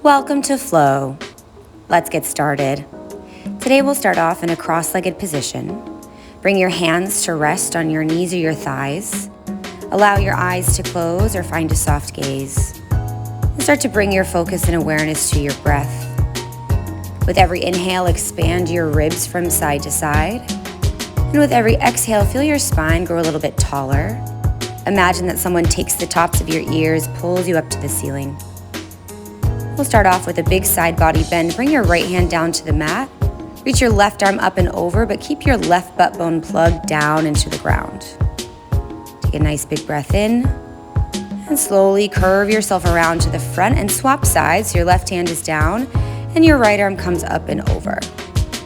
Welcome to Flow. Let's get started. Today we'll start off in a cross-legged position. Bring your hands to rest on your knees or your thighs. Allow your eyes to close or find a soft gaze. And start to bring your focus and awareness to your breath. With every inhale, expand your ribs from side to side. And with every exhale, feel your spine grow a little bit taller. Imagine that someone takes the tops of your ears, pulls you up to the ceiling. We'll start off with a big side body bend. Bring your right hand down to the mat. Reach your left arm up and over, but keep your left butt bone plugged down into the ground. Take a nice big breath in. And slowly curve yourself around to the front and swap sides. Your left hand is down and your right arm comes up and over.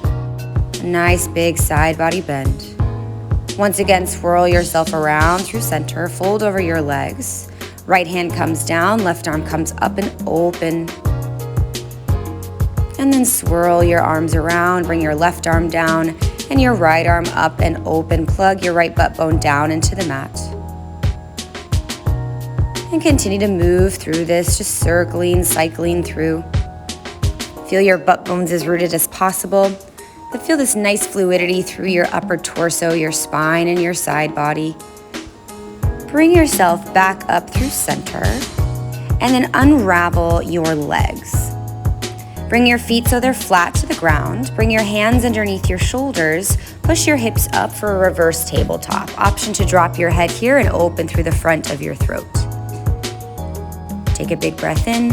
A nice big side body bend. Once again, swirl yourself around through center, fold over your legs. Right hand comes down, left arm comes up and open. And then swirl your arms around, bring your left arm down and your right arm up and open. Plug your right butt bone down into the mat. And continue to move through this, just circling, cycling through. Feel your butt bones as rooted as possible. But feel this nice fluidity through your upper torso, your spine, and your side body. Bring yourself back up through center and then unravel your legs. Bring your feet so they're flat to the ground. Bring your hands underneath your shoulders. Push your hips up for a reverse tabletop. Option to drop your head here and open through the front of your throat. Take a big breath in.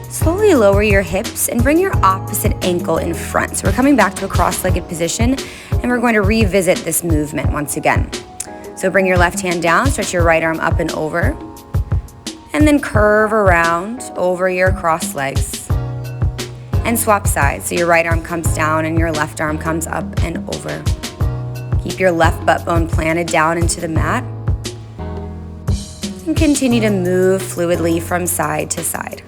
Slowly lower your hips and bring your opposite ankle in front. So we're coming back to a cross-legged position and we're going to revisit this movement once again. So bring your left hand down, stretch your right arm up and over, and then curve around over your crossed legs. And swap sides. So your right arm comes down and your left arm comes up and over. Keep your left butt bone planted down into the mat. And continue to move fluidly from side to side.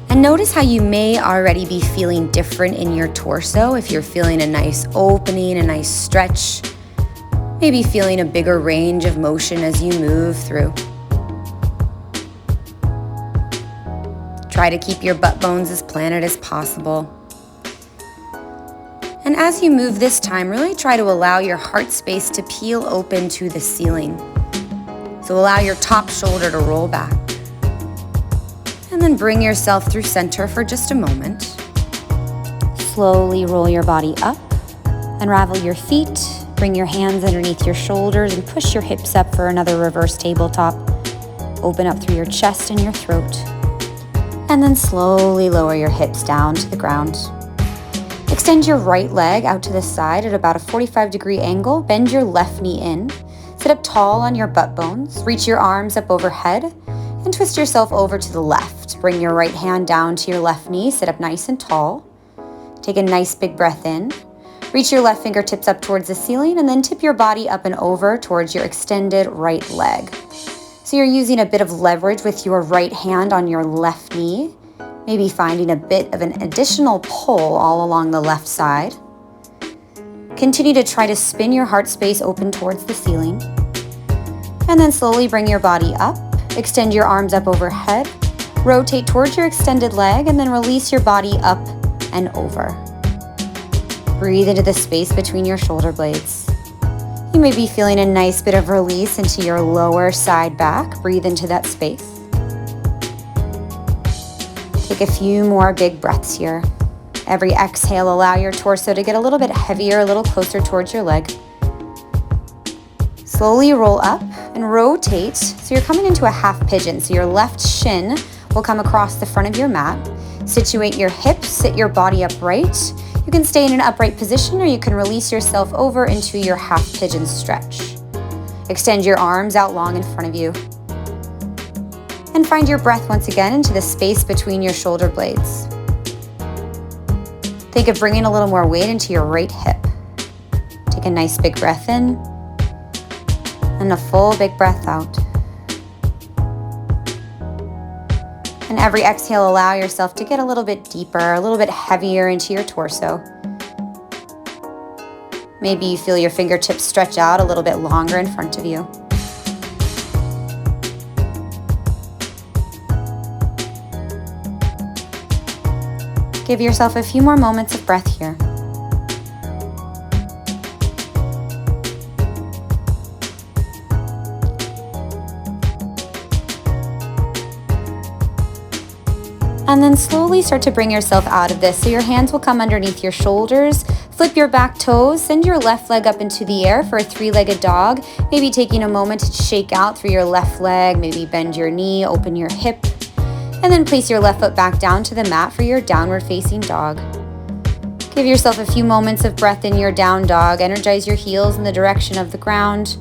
And notice how you may already be feeling different in your torso. If you're feeling a nice opening, a nice stretch, maybe feeling a bigger range of motion as you move through. Try to keep your butt bones as planted as possible. And as you move this time, really try to allow your heart space to peel open to the ceiling. So allow your top shoulder to roll back. And then bring yourself through center for just a moment. Slowly roll your body up. Unravel your feet. Bring your hands underneath your shoulders and push your hips up for another reverse tabletop. Open up through your chest and your throat. And then slowly lower your hips down to the ground. Extend your right leg out to the side at about a 45-degree angle. Bend your left knee in. Sit up tall on your butt bones. Reach your arms up overhead and twist yourself over to the left. Bring your right hand down to your left knee. Sit up nice and tall. Take a nice big breath in. Reach your left fingertips up towards the ceiling and then tip your body up and over towards your extended right leg. So you're using a bit of leverage with your right hand on your left knee, maybe finding a bit of an additional pull all along the left side. Continue to try to spin your heart space open towards the ceiling. And then slowly bring your body up, extend your arms up overhead, rotate towards your extended leg, and then release your body up and over. Breathe into the space between your shoulder blades. You may be feeling a nice bit of release into your lower side back. Breathe into that space. Take a few more big breaths here. Every exhale, allow your torso to get a little bit heavier, a little closer towards your leg. Slowly roll up and rotate. So you're coming into a half pigeon. So your left shin will come across the front of your mat. Situate your hips, sit your body upright. You can stay in an upright position or you can release yourself over into your half pigeon stretch. Extend your arms out long in front of you. And find your breath once again into the space between your shoulder blades. Think of bringing a little more weight into your right hip. Take a nice big breath in and a full big breath out. And every exhale, allow yourself to get a little bit deeper, a little bit heavier into your torso. Maybe you feel your fingertips stretch out a little bit longer in front of you. Give yourself a few more moments of breath here. And then slowly start to bring yourself out of this. So your hands will come underneath your shoulders. Flip your back toes, send your left leg up into the air for a three-legged dog. Maybe taking a moment to shake out through your left leg, maybe bend your knee, open your hip, and then place your left foot back down to the mat for your downward facing dog. Give yourself a few moments of breath in your down dog. Energize your heels in the direction of the ground.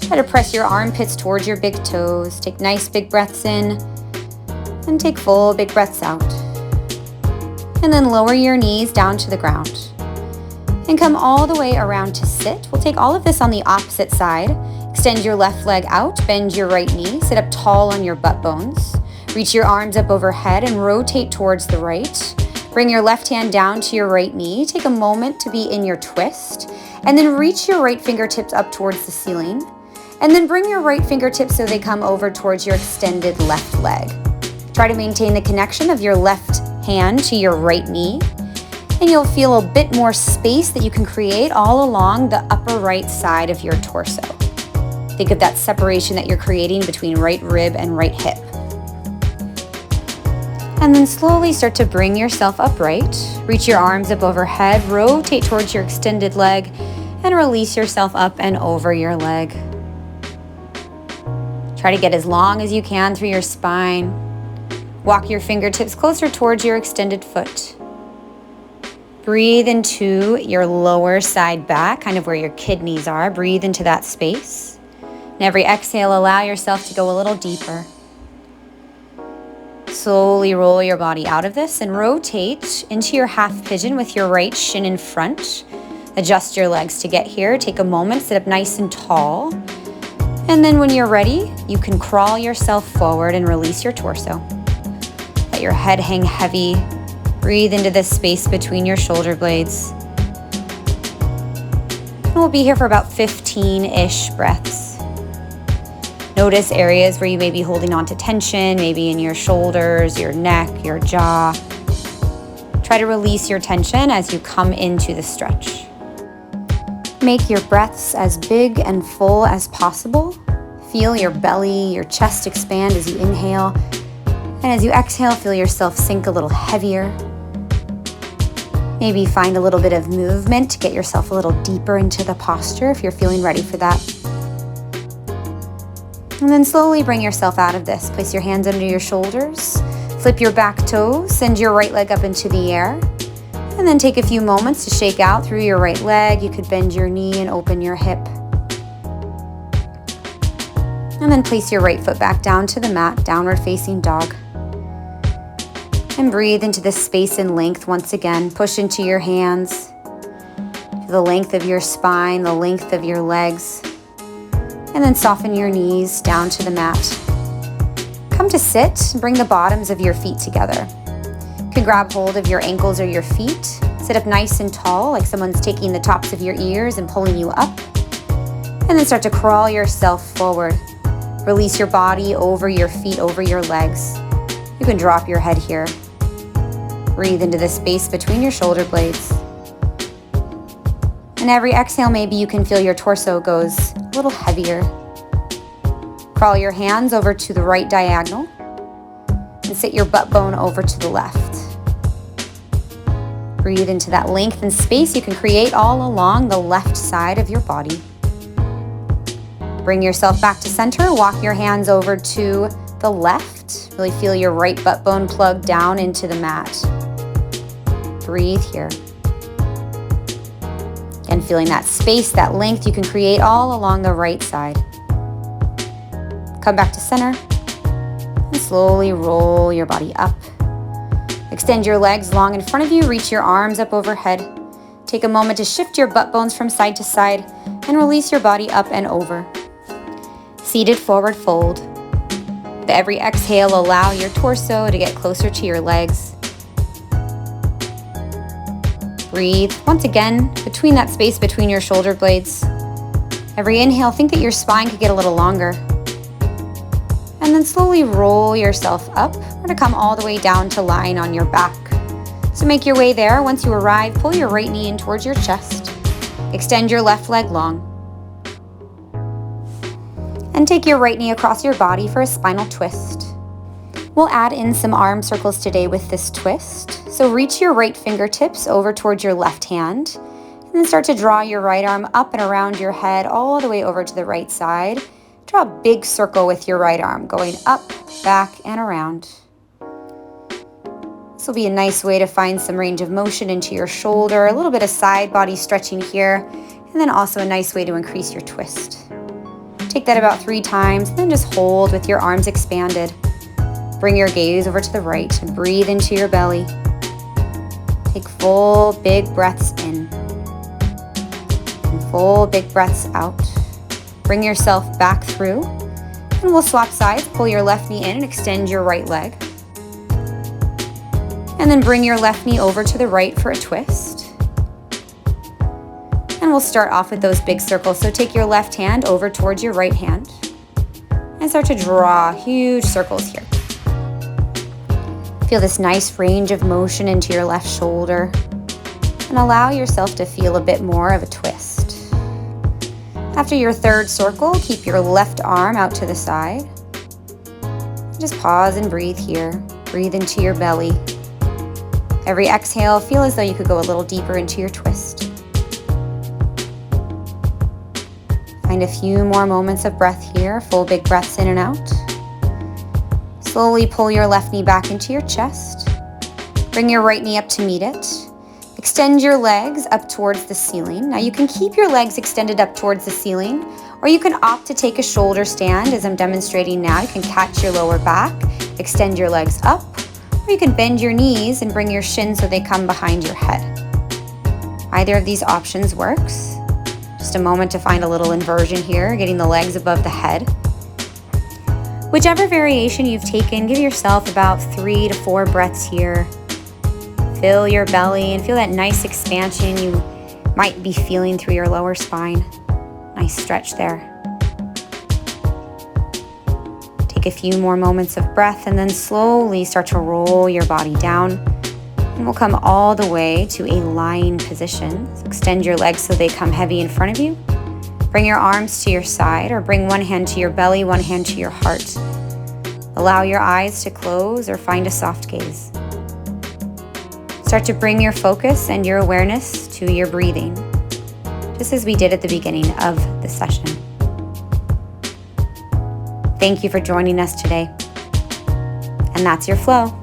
Try to press your armpits towards your big toes. Take nice big breaths in and take full big breaths out. And then lower your knees down to the ground. And come all the way around to sit. We'll take all of this on the opposite side. Extend your left leg out, bend your right knee, sit up tall on your butt bones. Reach your arms up overhead and rotate towards the right. Bring your left hand down to your right knee. Take a moment to be in your twist. And then reach your right fingertips up towards the ceiling. And then bring your right fingertips so they come over towards your extended left leg. Try to maintain the connection of your left hand to your right knee. And you'll feel a bit more space that you can create all along the upper right side of your torso. Think of that separation that you're creating between right rib and right hip. And then slowly start to bring yourself upright. Reach your arms up overhead, rotate towards your extended leg, and release yourself up and over your leg. Try to get as long as you can through your spine. Walk your fingertips closer towards your extended foot. Breathe into your lower side back, kind of where your kidneys are. Breathe into that space. And every exhale, allow yourself to go a little deeper. Slowly roll your body out of this and rotate into your half pigeon with your right shin in front. Adjust your legs to get here. Take a moment, sit up nice and tall. And then when you're ready, you can crawl yourself forward and release your torso. Let your head hang heavy. Breathe into this space between your shoulder blades. And we'll be here for about 15-ish breaths. Notice areas where you may be holding on to tension, maybe in your shoulders, your neck, your jaw. Try to release your tension as you come into the stretch. Make your breaths as big and full as possible. Feel your belly, your chest expand as you inhale. And as you exhale, feel yourself sink a little heavier. Maybe find a little bit of movement to get yourself a little deeper into the posture if you're feeling ready for that. And then slowly bring yourself out of this. Place your hands under your shoulders. Flip your back toes. Send your right leg up into the air. And then take a few moments to shake out through your right leg. You could bend your knee and open your hip. And then place your right foot back down to the mat, downward facing dog. And breathe into this space and length once again. Push into your hands. The length of your spine, the length of your legs. And then soften your knees down to the mat. Come to sit and bring the bottoms of your feet together. You can grab hold of your ankles or your feet. Sit up nice and tall, like someone's taking the tops of your ears and pulling you up. And then start to crawl yourself forward. Release your body over your feet, over your legs. You can drop your head here. Breathe into the space between your shoulder blades. And every exhale, maybe you can feel your torso goes a little heavier. Crawl your hands over to the right diagonal and sit your butt bone over to the left. Breathe into that length and space you can create all along the left side of your body. Bring yourself back to center. Walk your hands over to the left. Really feel your right butt bone plug down into the mat. Breathe here. And feeling that space, that length you can create all along the right side. Come back to center and slowly roll your body up. Extend your legs long in front of you, reach your arms up overhead. Take a moment to shift your butt bones from side to side and release your body up and over. Seated forward fold. With every exhale, allow your torso to get closer to your legs. Breathe once again between that space between your shoulder blades. Every inhale, think that your spine could get a little longer. And then slowly roll yourself up or to come all the way down to lying on your back. So make your way there. Once you arrive, pull your right knee in towards your chest. Extend your left leg long. And take your right knee across your body for a spinal twist. We'll add in some arm circles today with this twist. So reach your right fingertips over towards your left hand, and then start to draw your right arm up and around your head all the way over to the right side. Draw a big circle with your right arm, going up, back, and around. This will be a nice way to find some range of motion into your shoulder, a little bit of side body stretching here, and then also a nice way to increase your twist. Take that about 3 times, then just hold with your arms expanded. Bring your gaze over to the right and breathe into your belly. Take full, big breaths in and full, big breaths out. Bring yourself back through, and we'll swap sides. Pull your left knee in and extend your right leg. And then bring your left knee over to the right for a twist. And we'll start off with those big circles. So take your left hand over towards your right hand and start to draw huge circles here. Feel this nice range of motion into your left shoulder and allow yourself to feel a bit more of a twist. After your third circle, keep your left arm out to the side. Just pause and breathe here. Breathe into your belly. Every exhale, feel as though you could go a little deeper into your twist. Find a few more moments of breath here, full big breaths in and out. Slowly pull your left knee back into your chest. Bring your right knee up to meet it. Extend your legs up towards the ceiling. Now you can keep your legs extended up towards the ceiling, or you can opt to take a shoulder stand as I'm demonstrating now. You can catch your lower back, extend your legs up, or you can bend your knees and bring your shins so they come behind your head. Either of these options works. Just a moment to find a little inversion here, getting the legs above the head. Whichever variation you've taken, give yourself about 3 to 4 breaths here. Fill your belly and feel that nice expansion you might be feeling through your lower spine. Nice stretch there. Take a few more moments of breath and then slowly start to roll your body down. And we'll come all the way to a lying position. So extend your legs so they come heavy in front of you. Bring your arms to your side, or bring one hand to your belly, one hand to your heart. Allow your eyes to close or find a soft gaze. Start to bring your focus and your awareness to your breathing, just as we did at the beginning of the session. Thank you for joining us today. And that's your flow.